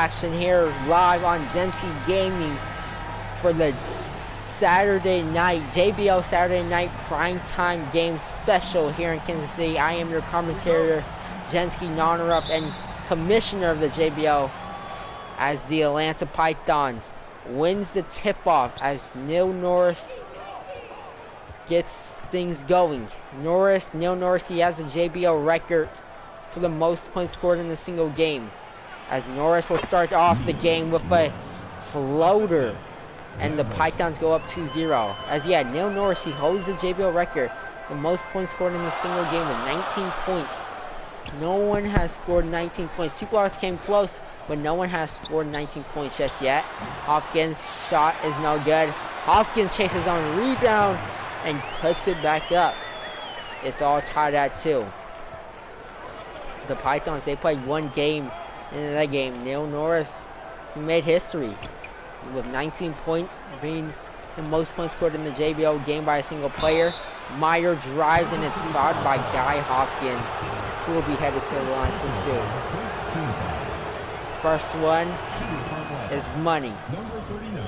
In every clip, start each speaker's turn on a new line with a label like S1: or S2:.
S1: action here live on Jbl Gaming for the Saturday night, JBL Saturday night primetime game special here in Kansas City. I am your commentator, Jensky Nonarup, and commissioner of the JBL, as the Atlanta Pythons wins the tip-off as Neil Norris gets things going. Neil Norris, he has a JBL record for the most points scored in a single game, as Norris will start off the game with a floater, and the Pythons go up 2-0. As Neil Norris, he holds the JBL record for most points scored in a single game with 19 points. No one has scored 19 points. Two blocks came close, but no one has scored 19 points just yet. Hopkins' shot is no good. Hopkins chases on rebound and puts it back up. It's all tied at 2. The Pythons, they played one game. In that game, Neil Norris, he made history with 19 points, being the most points scored in the JBL game by a single player. Meyer drives, and it's fouled by Guy Hopkins, who will be headed to the line for 2. First one is money.
S2: Number 39,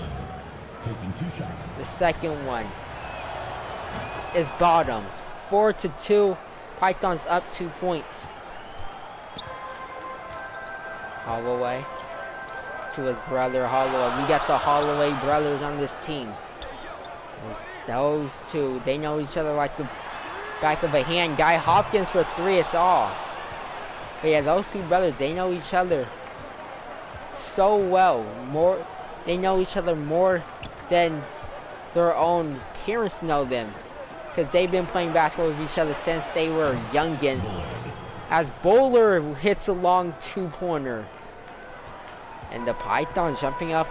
S2: taking 2 shots.
S1: The second one is bottoms. 4-2. Pythons up 2 points. Holloway to his brother Holloway. We got the Holloway brothers on this team. Those two, they know each other like the back of a hand. Guy Hopkins for 3, it's off. But yeah, those two brothers, they know each other so well. They know each other more than their own parents know them, because they've been playing basketball with each other since they were youngins. As Bowler hits a long 2-pointer. And the Pythons jumping up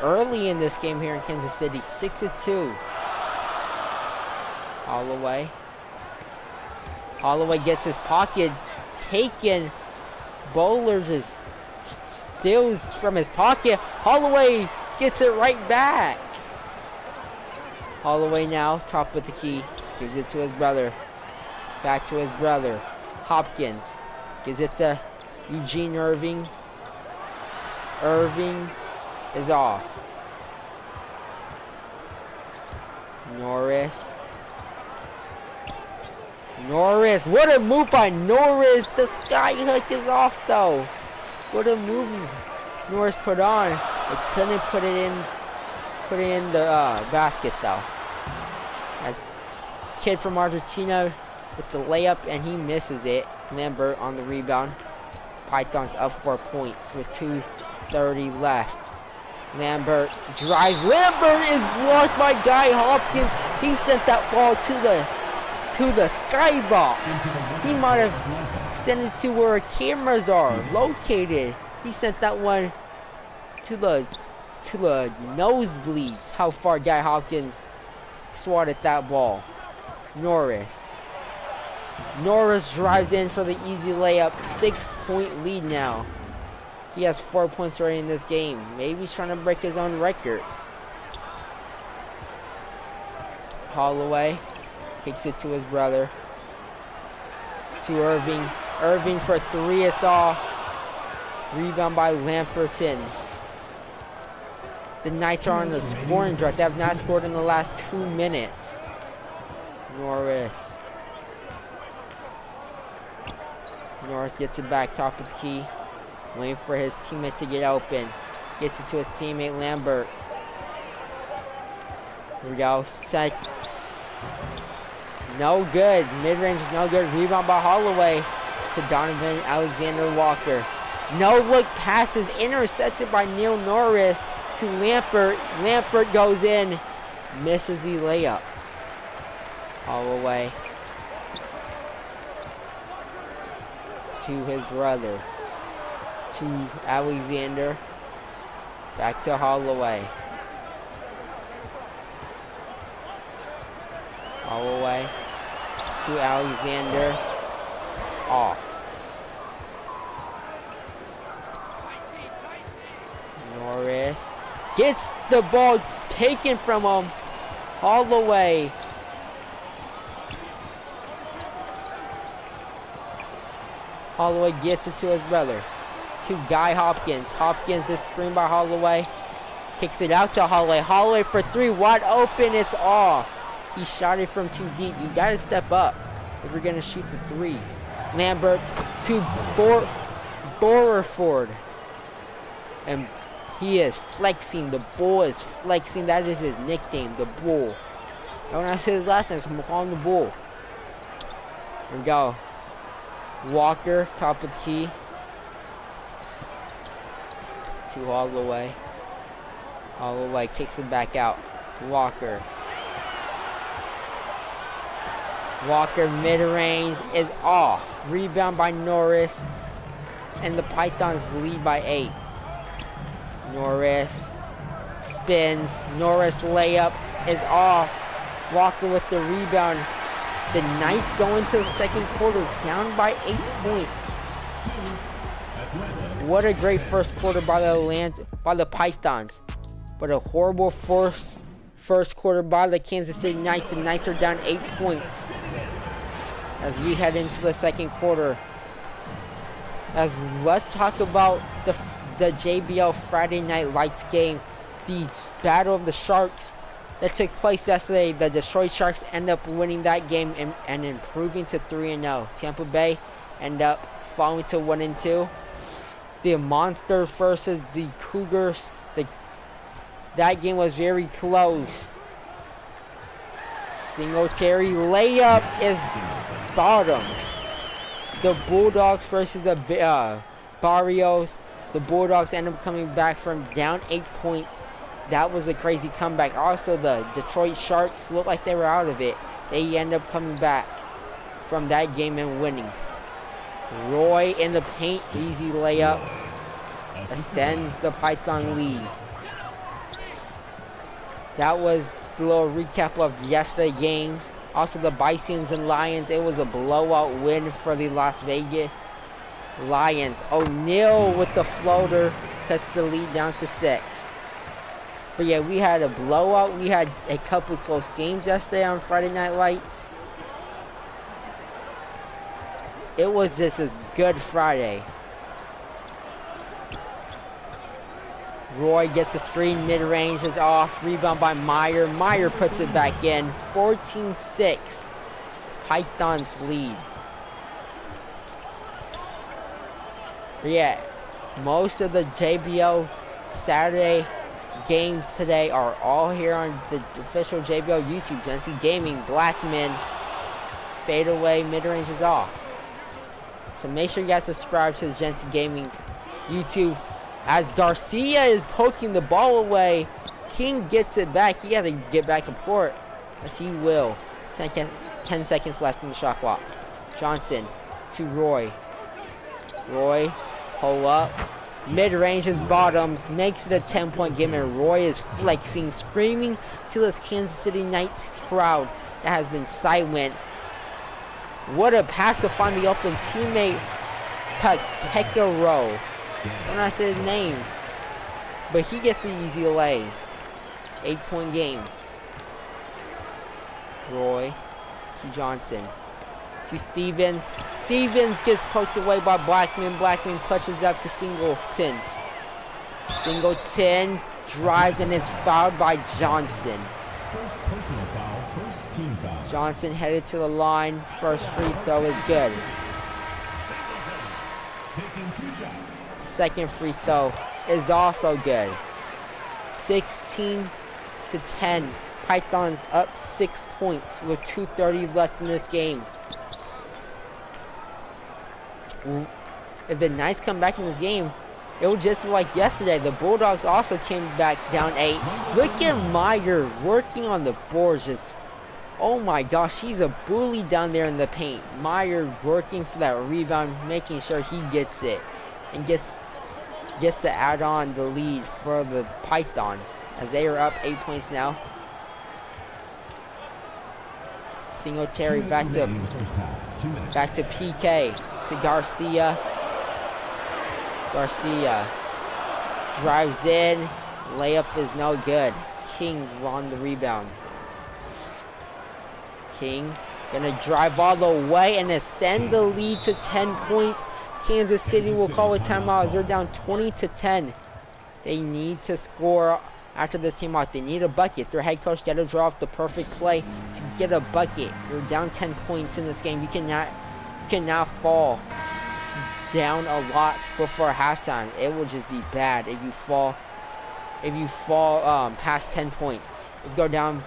S1: early in this game here in Kansas City. 6-2. Holloway gets his pocket taken. Bowler just steals from his pocket. Holloway gets it right back. Holloway now, top with the key. Gives it to his brother. Back to his brother. Hopkins gives it to Eugene Irving. Irving is off. Norris, what a move by Norris. The sky hook is off though. What a move Norris put on. They couldn't put it in the basket though. As kid from Argentina with the layup, and he misses it. Lambert on the rebound. Pythons up 4 points with 2:30 left. Lambert drives. Lambert is blocked by Guy Hopkins. He sent that ball to the skybox. He might have sent it to where cameras are located. He sent that one to the nosebleeds. How far Guy Hopkins swatted that ball. Norris drives in for the easy layup. 6-point lead now. He has 4 points already in this game. Maybe he's trying to break his own record. Holloway kicks it to his brother. To Irving. Irving for 3, it's off. Rebound by Lamperton. The Knights are on the scoring drought. They have not scored in the last 2 minutes. Norris gets it back, top of the key. Waiting for his teammate to get open. Gets it to his teammate Lambert. Here we go. Set. No good. Mid-range is no good. Rebound by Holloway to Donovan Alexander-Walker. No look pass is intercepted by Neil Norris to Lampert. Lampert goes in. Misses the layup. Holloway to his brother. To Alexander. Back to Holloway. Holloway to Alexander. Off. Norris gets the ball taken from him. Holloway. Holloway gets it to his brother. to Guy Hopkins. Hopkins is screened by Holloway. Kicks it out to Holloway. Holloway for three, wide open, it's off. He shot it from too deep. You gotta step up if you're gonna shoot the three. Lambert to Borerford. And he is flexing. The Bull is flexing. That is his nickname, the Bull. And when I say his last name, I'm calling the Bull. Here we go. Walker, top of the key. To Holloway. Holloway kicks it back out. Walker. Walker mid-range is off. Rebound by Norris. And the Pythons lead by 8. Norris spins. Norris layup is off. Walker with the rebound. The Knights go into the second quarter down by 8 points. What a great first quarter by the Pythons. But a horrible first quarter by the Kansas City Knights. The Knights are down 8 points as we head into the second quarter. Let's talk about the JBL Friday Night Lights game, the Battle of the Sharks that took place yesterday. The Detroit Sharks end up winning that game and improving to 3-0. Tampa Bay end up falling to 1-2. The Monsters versus the Cougars. That game was very close. Singletary layup is bottom. The Bulldogs versus the Barrios. The Bulldogs end up coming back from down 8 points. That was a crazy comeback. Also, the Detroit Sharks looked like they were out of it. They end up coming back from that game and winning. Roy in the paint, easy layup. Extends the Python lead. That was the little recap of yesterday's games. Also, the Bisons and Lions, it was a blowout win for the Las Vegas Lions. O'Neal with the floater cuts the lead down to 6. But yeah, we had a blowout. We had a couple close games yesterday on Friday Night Lights. It was just a good Friday. Roy gets a screen, mid-range is off. Rebound by Meyer. Meyer puts it back in. 14-6. Pythons lead. But yeah, most of the JBL Saturday games today are all here on the official JBL YouTube. Jency Gaming, Blackman, fadeaway, mid-range is off. So make sure you guys subscribe to the Jency Gaming YouTube. As Garcia is poking the ball away, King gets it back. He had to get back and court, as he will. 10 seconds left in the shot clock. Johnson to Roy. Roy, pull up. Mid-range is bottoms, makes it a 10-point game, and Roy is flexing, screaming to this Kansas City Knights crowd that has been silent. What a pass to find the open teammate, Pekaro. When I say his name, but he gets the easy lay. 8-point game. Roy to Johnson to Stevens. Stevens gets poked away by Blackman. Blackman pushes up to Singleton. Singleton drives and it's fouled by Johnson.
S2: First personal foul, first team foul.
S1: Johnson headed to the line. First free throw is good.
S2: Taking 2 shots.
S1: Second free throw is also good. 16-10. Pythons up 6 points with 2:30 left in this game. If the Knights come back in this game, it will just be like yesterday. The Bulldogs also came back down 8. Look at Meyer working on the boards. Just, oh my gosh, he's a bully down there in the paint. Meyer working for that rebound, making sure he gets it, and gets to add on the lead for the Pythons as they are up 8 points now. Singletary back to PK to Garcia. Garcia drives in, layup is no good. King on the rebound. King gonna drive all the way and extend the lead to 10 points. Kansas City will call a timeout as they're down 20-10. They need to score after this timeout. They need a bucket. Their head coach got to draw up the perfect play to get a bucket. You're down 10 points in this game. You cannot fall down a lot before halftime. It will just be bad if you fall past 10 points. If you go down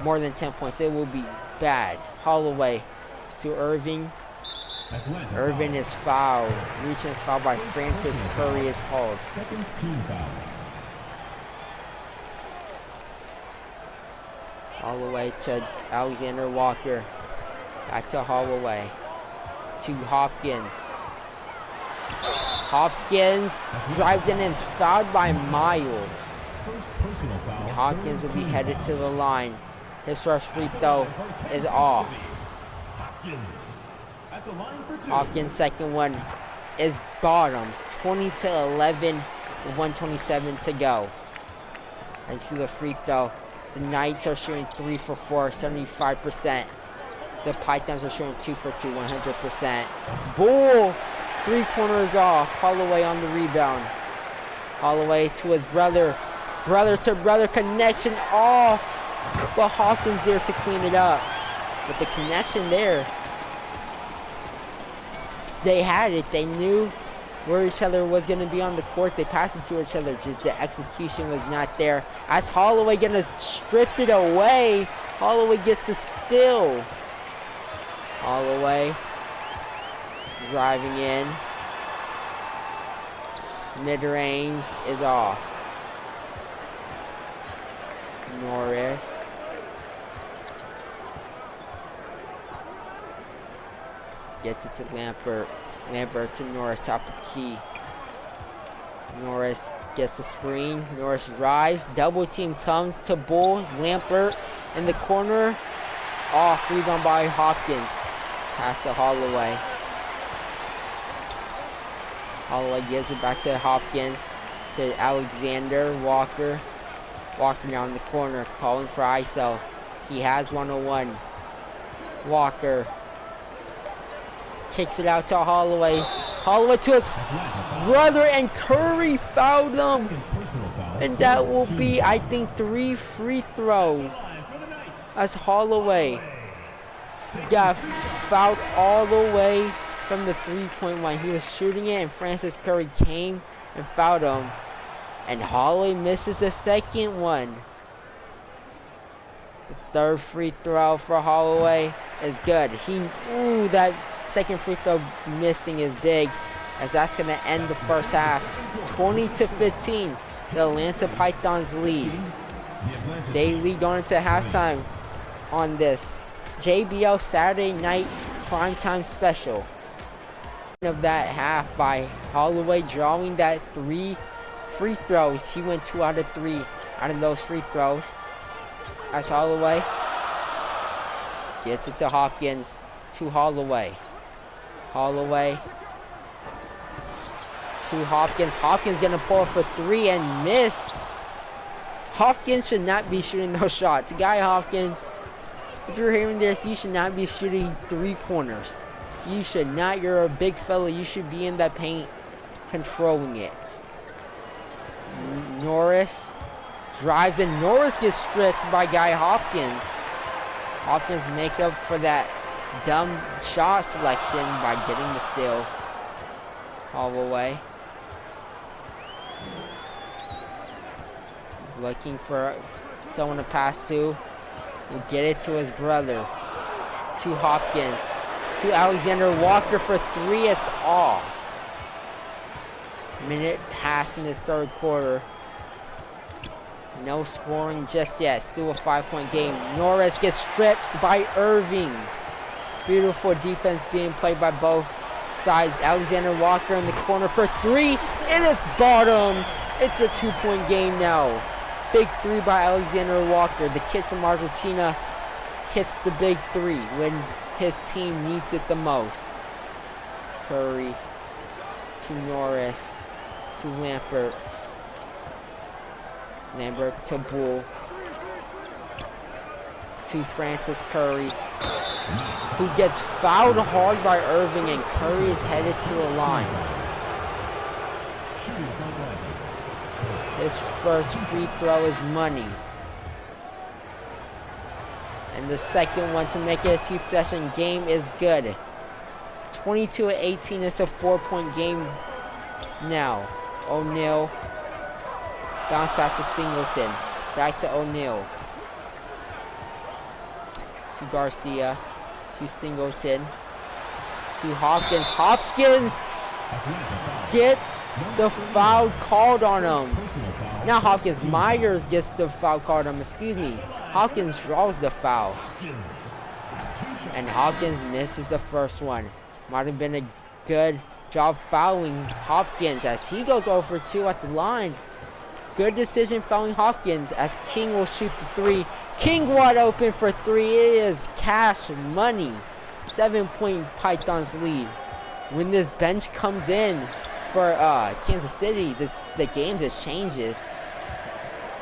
S1: more than 10 points, it will be bad. Holloway to Irving. Irving is fouled. Reaching foul by Francis Curry is called.
S2: Second team foul.
S1: Holloway to Alexander Walker. Back to Holloway. To Hopkins. Hopkins drives in and is fouled by Miles.
S2: First personal foul.
S1: And Hopkins will be
S2: Third
S1: headed
S2: team
S1: to the
S2: foul.
S1: line. His first free throw is off.
S2: Hopkins at the line for two.
S1: Hopkins' second one is bottoms. 20-11 with 1:27 to go. I see the free throw. The Knights are shooting 3 for 4, 75%. The Pythons are shooting 2 for 2, 100%. Bull! 3-pointers off. Holloway on the rebound. Holloway to his brother. Brother to brother connection off. But Hawkins there to clean it up. But the connection there. They had it. They knew where each other was going to be on the court. They passed it to each other. Just the execution was not there. As Holloway going to strip it away. Holloway gets the steal. Holloway driving in. Mid-range is off. Norris. Gets it to Lampert. Lampert to Norris, top of the key. Norris gets the screen. Norris drives. Double team comes to Bull. Lampert in the corner. Off. Rebound by Hopkins. Pass to Holloway. Holloway gives it back to Hopkins. To Alexander Walker. Walker down in the corner. Calling for ISO. He has 101. Walker. Kicks it out to Holloway. Holloway to his brother, and Curry fouled him. And that will be, I think, 3 free throws. As Holloway got fouled all the way from the 3-point line. He was shooting it, and Francis Curry came and fouled him. And Holloway misses the second one. The third free throw for Holloway is good. That second free throw missing is big, as that's going to end the first half. 20-15, the Atlanta Pythons lead. They lead going into halftime on this JBL Saturday night primetime special. Of that half by Holloway drawing that 3 free throws. He went 2 out of 3 out of those free throws. As Holloway gets it to Hopkins, to Holloway. Holloway to Hopkins. Hopkins gonna pull for 3 and miss. Hopkins should not be shooting those shots. Guy Hopkins, if you're hearing this, you should not be shooting 3-pointers. You should not. You're a big fella. You should be in that paint controlling it. Norris drives, and Norris gets stripped by Guy Hopkins. Hopkins make up for that dumb shot selection by getting the steal. Holloway looking for someone to pass to. Will get it to his brother. To Hopkins. To Alexander Walker for 3. It's off. Minute past in this third quarter. No scoring just yet. Still a 5-point game. Norris gets stripped by Irving. Beautiful defense being played by both sides. Alexander Walker in the corner for 3. And it's bottoms. It's a 2-point game now. Big 3 by Alexander Walker. The kid from Argentina hits the big 3 when his team needs it the most. Curry to Norris to Lampert. Lampert to Bull to Francis Curry, who gets fouled hard by Irving, and Curry is headed to the line. His first free throw is money. And the second one to make it a two-possession game is good. 22-18, it's a 4-point game now. O'Neal. Bounce pass to Singleton. Back to O'Neal. To Garcia. To Singleton. To Hopkins. Hopkins gets the foul called on him. Now Hopkins. Myers gets the foul called on him. Excuse me. Hopkins draws the foul. And Hopkins misses the first one. Might have been a good job fouling Hopkins as he goes over 2 at the line. Good decision fouling Hopkins as King will shoot the 3. King wide open for 3. It is cash money. 7-point Pythons lead. When this bench comes in for Kansas City, the game just changes.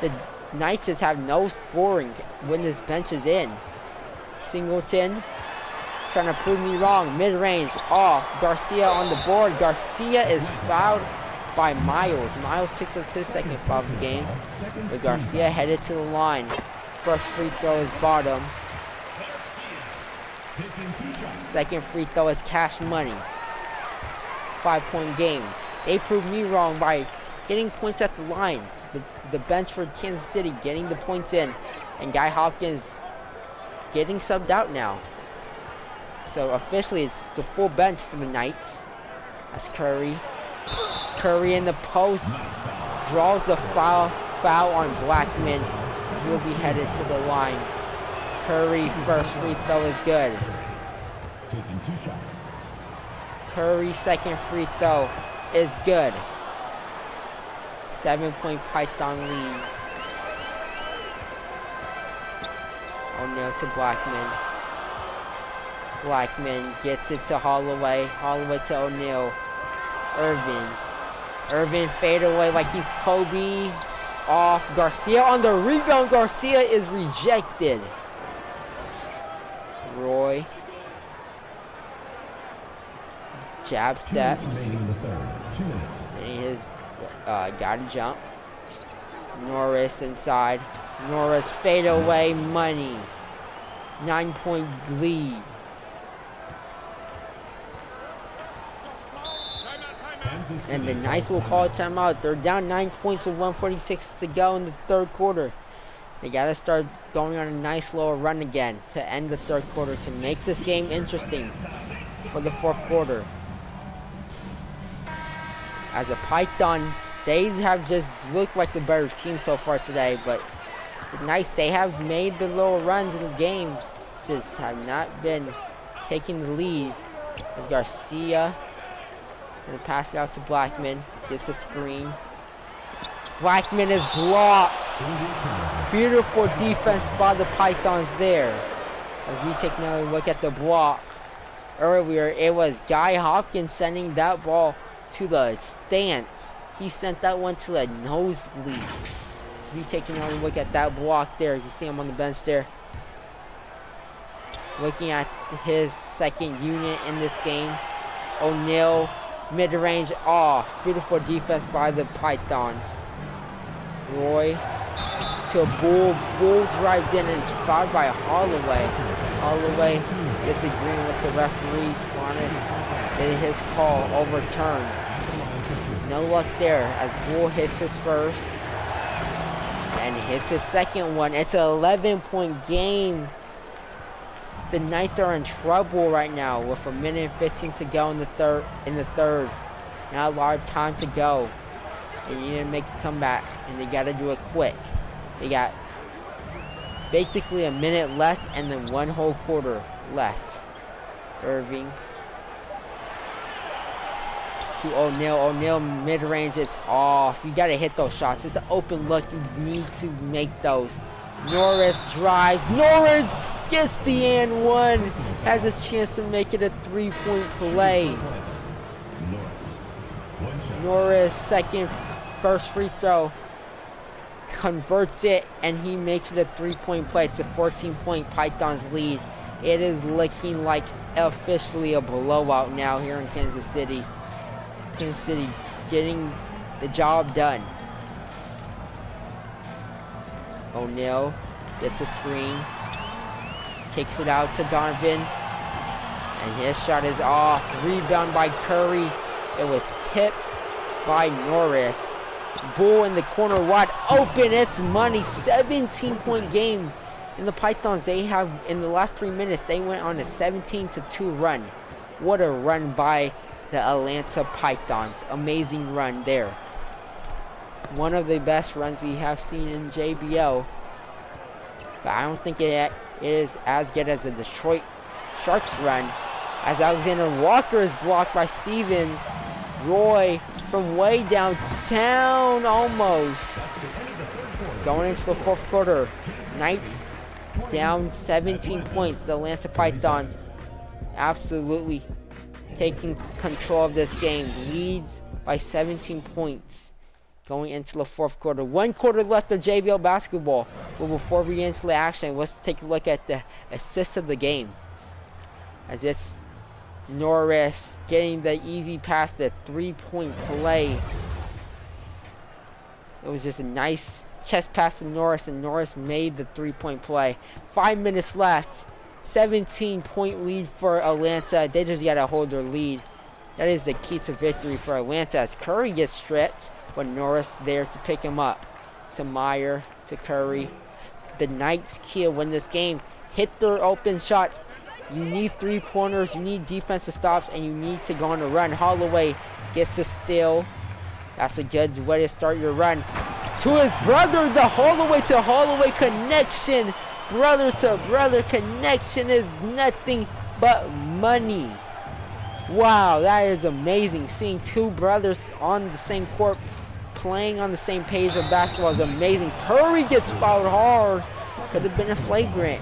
S1: The Knights just have no scoring when this bench is in. Singleton trying to prove me wrong. Mid-range off. Garcia on the board. Garcia is fouled by Miles. Miles picks up his second foul of the game. But Garcia headed to the line. First free throw is bottom. Second free throw is cash money. 5-point game. They proved me wrong by getting points at the line. The bench for Kansas City getting the points in. And Guy Hopkins getting subbed out now. So officially it's the full bench for the Knights. That's Curry. Curry in the post. Draws the foul on Blackman. He'll be headed to the line. Curry first free throw is good.
S2: Taking 2 shots.
S1: Curry second free throw is good. 7-point Python lead. O'Neal to Blackman. Blackman gets it to Holloway. Holloway to O'Neal. Irvin fade away like he's Kobe. Off. Garcia on the rebound. Garcia is rejected. Roy. Jab steps.
S2: 2 minutes remaining in the third. 2 minutes.
S1: And he has got to jump. Norris inside. Norris fade away. Money. 9-point lead. And the Knights will call a timeout. They're down 9 points with 1:46 to go in the third quarter. They got to start going on a nice little run again to end the third quarter to make this game interesting for the fourth quarter. As the Pythons, they have just looked like the better team so far today, but the Knights, they have made the little runs in the game, just have not been taking the lead. As Garcia gonna pass it out to Blackman, gets the screen. Blackman is blocked. Beautiful defense by the Pythons there. As we take another look at the block. Earlier, it was Guy Hopkins sending that ball to the stance. He sent that one to the nosebleed. We take another look at that block there. As you see him on the bench there. Looking at his second unit in this game. O'Neal, mid-range off. Beautiful defense by the Pythons. Roy to Bull. Bull drives in and is fouled by Holloway. Holloway disagreeing with the referee, wanted his call overturned. No luck there as Bull hits his first and hits his second one. It's an 11-point game. The Knights are in trouble right now with 1:15 to go in the third. Not a lot of time to go. They need to make a comeback, and they got to do it quick. They got basically a minute left, and then one whole quarter left. Irving to O'Neal. O'Neal mid-range, it's off. You got to hit those shots. It's an open look. You need to make those. Norris drives. Norris gets the and one. Has a chance to make it a 3-point play. Norris second, first free throw. converts it, and he makes it a 3-point play. It's a 14-point Pythons lead. It is looking like officially a blowout now here in Kansas City. Kansas City getting the job done. O'Neal gets a screen, kicks it out to Donovan, and his shot is off. Rebound by Curry. It was tipped by Norris. Bull in the corner, wide open. It's money. 17-point game. In the Pythons, they have, in the last 3 minutes, they went on a 17-2 run. What a run by the Atlanta Pythons. Amazing run there. One of the best runs we have seen in JBL. But I don't think it is as good as the Detroit Sharks run, as Alexander Walker is blocked by Stevens. Roy from way downtown, almost. Going into the fourth quarter. Knights down 17 points. The Atlanta Pythons absolutely taking control of this game. Leads by 17 points going into the fourth quarter. 1 quarter left of JBL basketball. But before we get into the action, let's take a look at the assists of the game. As it's Norris getting the easy pass, the 3-point play. It was just a nice chest pass to Norris, and Norris made the 3-point play. 5 minutes left. 17-point lead for Atlanta. They just gotta hold their lead. That is the key to victory for Atlanta, as Curry gets stripped, but Norris there to pick him up. To Meyer, to Curry. The Knights key to win this game. Hit their open shots. You need 3-pointers, you need defensive stops, and you need to go on a run. Holloway gets the steal. That's a good way to start your run. To his brother, the Holloway to Holloway connection. Brother to brother connection is nothing but money. Wow, that is amazing. Seeing two brothers on the same court playing on the same page of basketball is amazing. Curry gets fouled hard. Could have been a flagrant.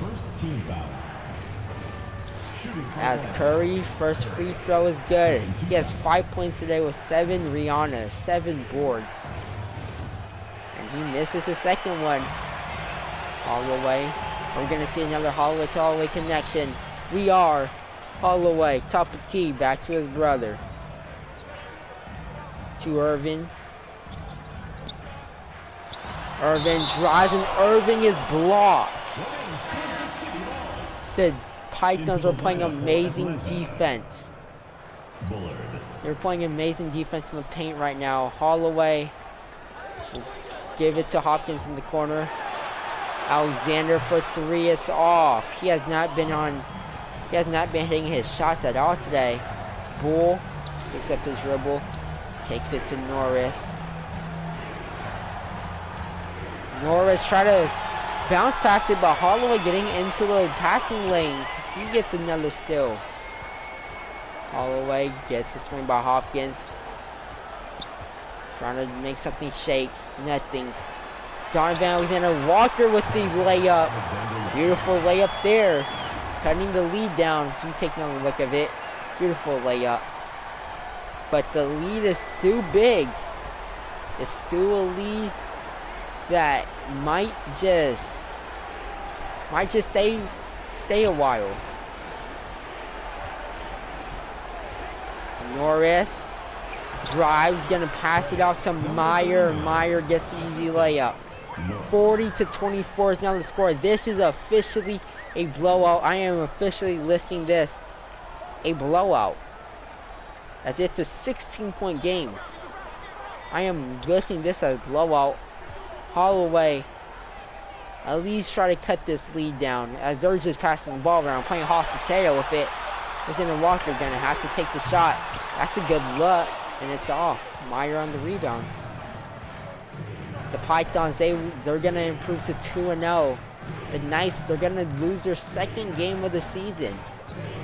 S1: As Curry, first free throw is good. He has 5 points today with 7 Rihanna, 7 boards. And he misses his second one. Holloway. We're going to see another Holloway to Holloway connection. We are Holloway, top of the key, back to his brother. To Irvin. Irvin drives, and Irving is blocked. The Pythons are playing amazing defense. They're playing amazing defense in the paint right now. Holloway will give it to Hopkins in the corner. Alexander for 3, it's off. He has not been hitting his shots at all today. Bull picks up his dribble, takes it to Norris. Norris try to bounce past it, but Holloway getting into the passing lanes. He gets another steal. Holloway gets the swing by Hopkins. Trying to make something shake. Nothing. Donovan Alexander Walker with the layup. Beautiful layup there. Cutting the lead down. So we take another look at it. Beautiful layup. But the lead is still big. It's still a lead that might just stay a while. Norris drives, gonna pass it off to Meyer. Meyer gets the easy layup. 40-24 is now the score. This is officially a blowout. I am officially listing this a blowout, as it's a 16-point game. I am listing this as blowout. Holloway at least try to cut this lead down, as they're just passing the ball around, playing hot potato with it. Alexander Walker gonna have to take the shot. That's a good look, and it's off. Meyer on the rebound. The Pythons, they're gonna improve to 2-0. The Knights, they're gonna lose their second game of the season.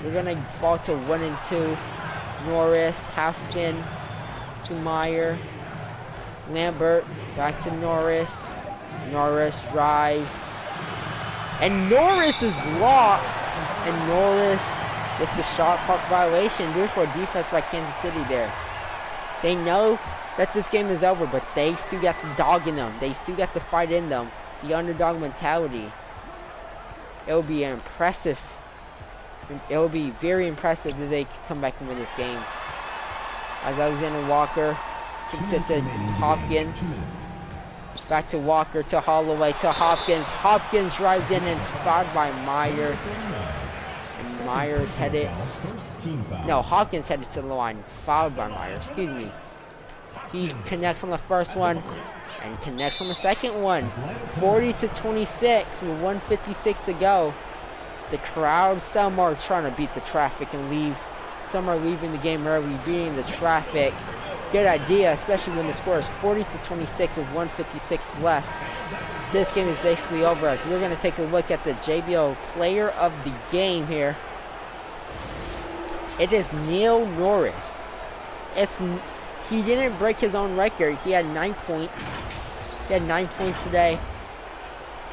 S1: They're gonna fall to 1-2. Norris, half spin to Meyer. Lambert, back to Norris. Norris drives. And Norris is blocked. And Norris gets the shot clock violation. Beautiful defense by Kansas City there. They know that this game is over, but they still got the dog in them. They still got the fight in them. The underdog mentality. It'll be impressive. It'll be very impressive that they can come back and win this game. As Alexander Walker kicks it to Hopkins. Back to Walker, to Holloway, to Hopkins. Hopkins drives in and fouled by Meyer. And Meyer's headed. No, Hopkins headed to the line. Fouled by Meyer, excuse me. He connects on the first one and connects on the second one. 40-26 with 1:56 to go. The crowd, some are trying to beat the traffic and leave. Some are leaving the game early, beating the traffic. Good idea, especially when the score is 40-26 with 1:56 left. This game is basically over as we're going to take a look at the JBL player of the game here. It is Neil Norris. He didn't break his own record. He had 9 points. He had 9 points today.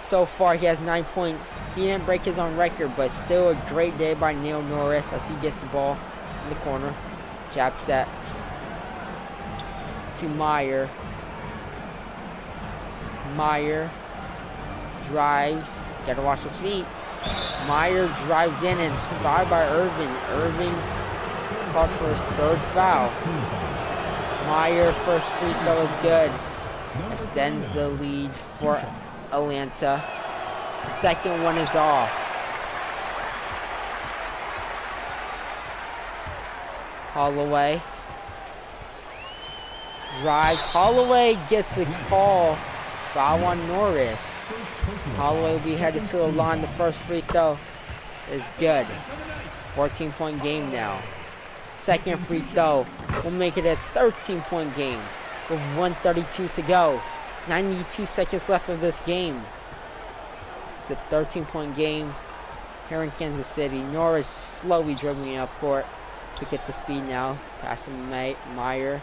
S1: So far, he has 9 points. He didn't break his own record, but still a great day by Neil Norris as he gets the ball in the corner. Jab steps to Meyer. Meyer drives. Gotta watch his feet. Meyer drives in and fouled by Irving. Irving called for his third foul. Meyer first free throw is good. Extends the lead for Atlanta. Second one is off. Holloway drives. Holloway gets the call. Foul on Norris. Holloway will be headed to the line. The first free throw is good. 14-point game now. Second free throw will make it a 13-point game with 1:32 to go. 92 seconds left of this game. It's a 13-point game here in Kansas City. Norris slowly dribbling up court to get the speed now. Passing Meyer.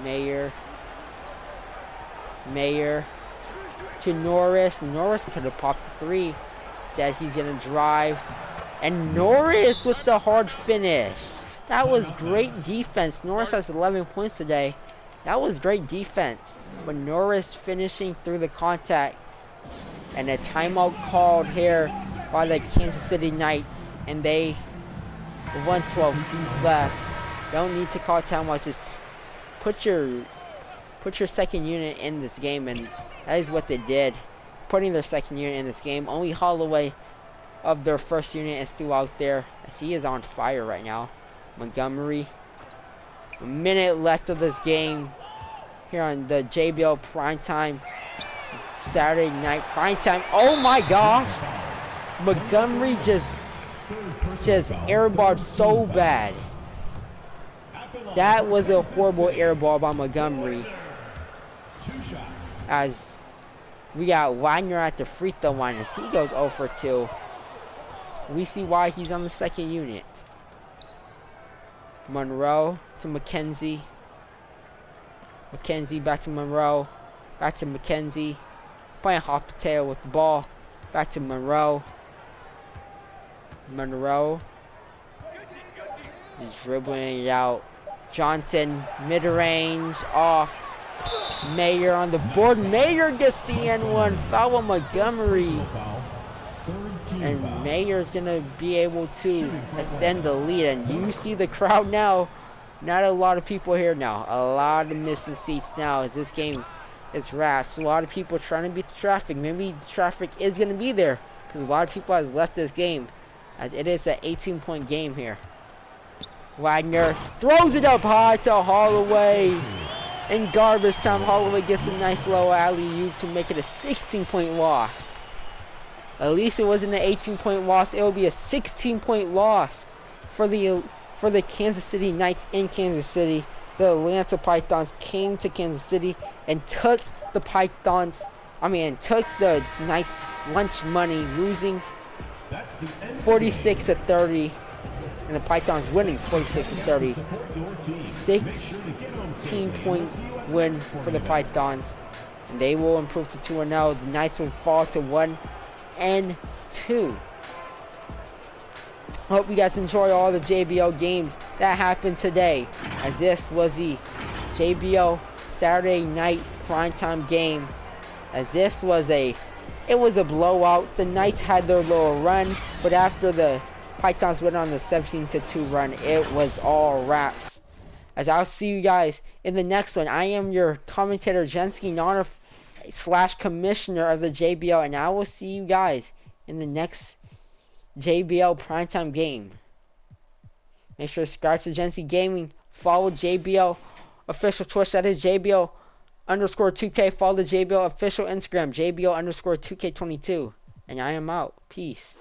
S1: Mayer to Norris. Norris could have popped the three. Instead, he's going to drive. And Norris with the hard finish. That was great defense. Norris has 11 points today. That was great defense. But Norris finishing through the contact. And a timeout called here by the Kansas City Knights. And they, 1:12 left. Don't need to call timeout. Just put your second unit in this game. And that is what they did. Putting their second unit in this game. Only Holloway of their first unit is still out there. As he is on fire right now. Montgomery. A minute left of this game here on the JBL primetime Saturday night primetime. Oh my gosh! Montgomery just airballed so bad. That was a horrible airball by Montgomery. As we got Wagner at the free throw line as he goes 0 for 2. We see why he's on the second unit. Monroe to McKenzie. McKenzie back to Monroe. Back to McKenzie. Playing hot potato with the ball. Back to Monroe. Monroe. Just dribbling it out. Johnson, mid-range, off. Mayer on the board. Mayer gets the N1. Foul on Montgomery. And Mayer's going to be able to extend the lead. And you see the crowd now. Not a lot of people here now. A lot of missing seats now as this game is wrapped. So a lot of people trying to beat the traffic. Maybe the traffic is going to be there because a lot of people have left this game. As it is an 18-point game here. Wagner throws it up high to Holloway. In garbage time, Holloway gets a nice low alley-oop to make it a 16-point loss. At least it wasn't an 18-point loss. It will be a 16-point loss for the Kansas City Knights in Kansas City. The Atlanta Pythons came to Kansas City and took the Knights lunch money, losing 46-30. And the Pythons winning 46-30. 16-point win for the Pythons. And they will improve to 2-0. The Knights will fall to 1-2. Hope you guys enjoy all the JBL games that happened today. As this was the JBL Saturday night primetime game, as this was a blowout. The Knights had their little run, but after the Pythons went on the 17-2 run, it was all wraps. As I'll see you guys in the next one. I am your commentator, Jensky Nana / commissioner of the JBL, and I will see you guys in the next JBL primetime game. Make sure to subscribe to Jensky Gaming. Follow JBL official Twitch, that is JBL_2K. Follow the JBL official Instagram, JBL_2K22. And I am out. Peace.